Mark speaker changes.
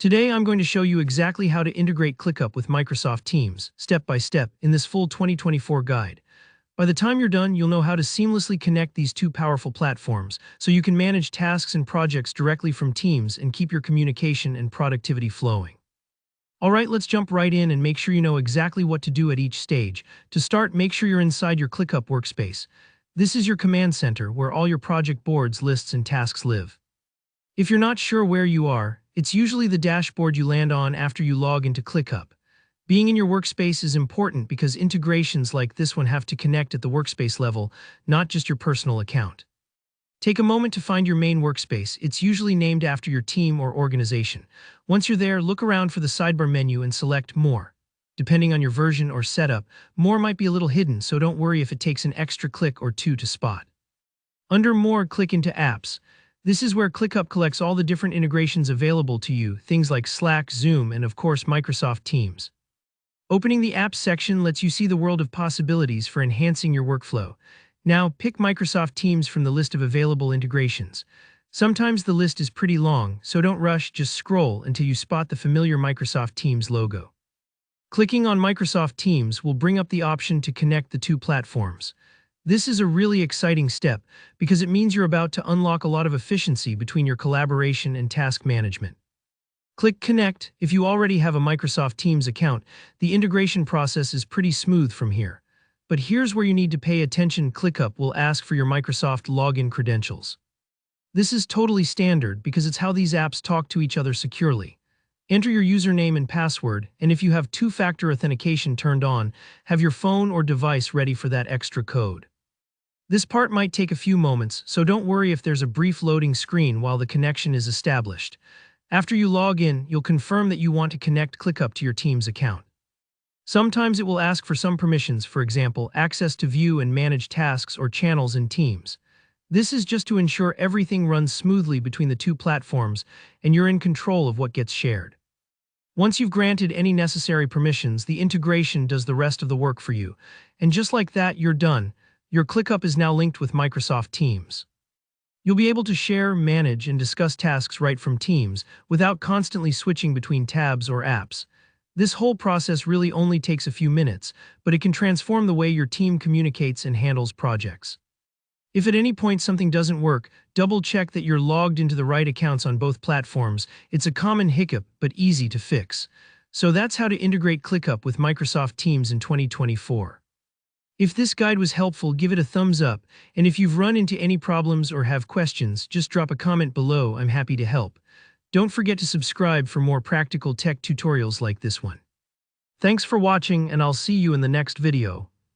Speaker 1: Today I'm going to show you exactly how to integrate ClickUp with Microsoft Teams, step by step, in this full 2024 guide. By the time you're done, you'll know how to seamlessly connect these two powerful platforms, so you can manage tasks and projects directly from Teams and keep your communication and productivity flowing. Alright, let's jump right in and make sure you know exactly what to do at each stage. To start, make sure you're inside your ClickUp workspace. This is your command center where all your project boards, lists, and tasks live. If you're not sure where you are, it's usually the dashboard you land on after you log into ClickUp. Being in your workspace is important because integrations like this one have to connect at the workspace level, not just your personal account. Take a moment to find your main workspace. It's usually named after your team or organization. Once you're there, look around for the sidebar menu and select More. Depending on your version or setup, More might be a little hidden, so don't worry if it takes an extra click or two to spot. Under More, click into Apps. This is where ClickUp collects all the different integrations available to you, things like Slack, Zoom, and of course Microsoft Teams. Opening the Apps section lets you see the world of possibilities for enhancing your workflow. Now, pick Microsoft Teams from the list of available integrations. Sometimes the list is pretty long, so don't rush, just scroll until you spot the familiar Microsoft Teams logo. Clicking on Microsoft Teams will bring up the option to connect the two platforms. This is a really exciting step because it means you're about to unlock a lot of efficiency between your collaboration and task management. Click Connect. If you already have a Microsoft Teams account, the integration process is pretty smooth from here. But here's where you need to pay attention. ClickUp will ask for your Microsoft login credentials. This is totally standard because it's how these apps talk to each other securely. Enter your username and password, and if you have two-factor authentication turned on, have your phone or device ready for that extra code. This part might take a few moments, so don't worry if there's a brief loading screen while the connection is established. After you log in, you'll confirm that you want to connect ClickUp to your Teams account. Sometimes it will ask for some permissions, for example, access to view and manage tasks or channels in Teams. This is just to ensure everything runs smoothly between the two platforms and you're in control of what gets shared. Once you've granted any necessary permissions, the integration does the rest of the work for you. And just like that, you're done. Your ClickUp is now linked with Microsoft Teams. You'll be able to share, manage, and discuss tasks right from Teams without constantly switching between tabs or apps. This whole process really only takes a few minutes, but it can transform the way your team communicates and handles projects. If at any point something doesn't work, double-check that you're logged into the right accounts on both platforms. It's a common hiccup, but easy to fix. So that's how to integrate ClickUp with Microsoft Teams in 2024. If this guide was helpful, give it a thumbs up, and if you've run into any problems or have questions, just drop a comment below. I'm happy to help. Don't forget to subscribe for more practical tech tutorials like this one. Thanks for watching, and I'll see you in the next video.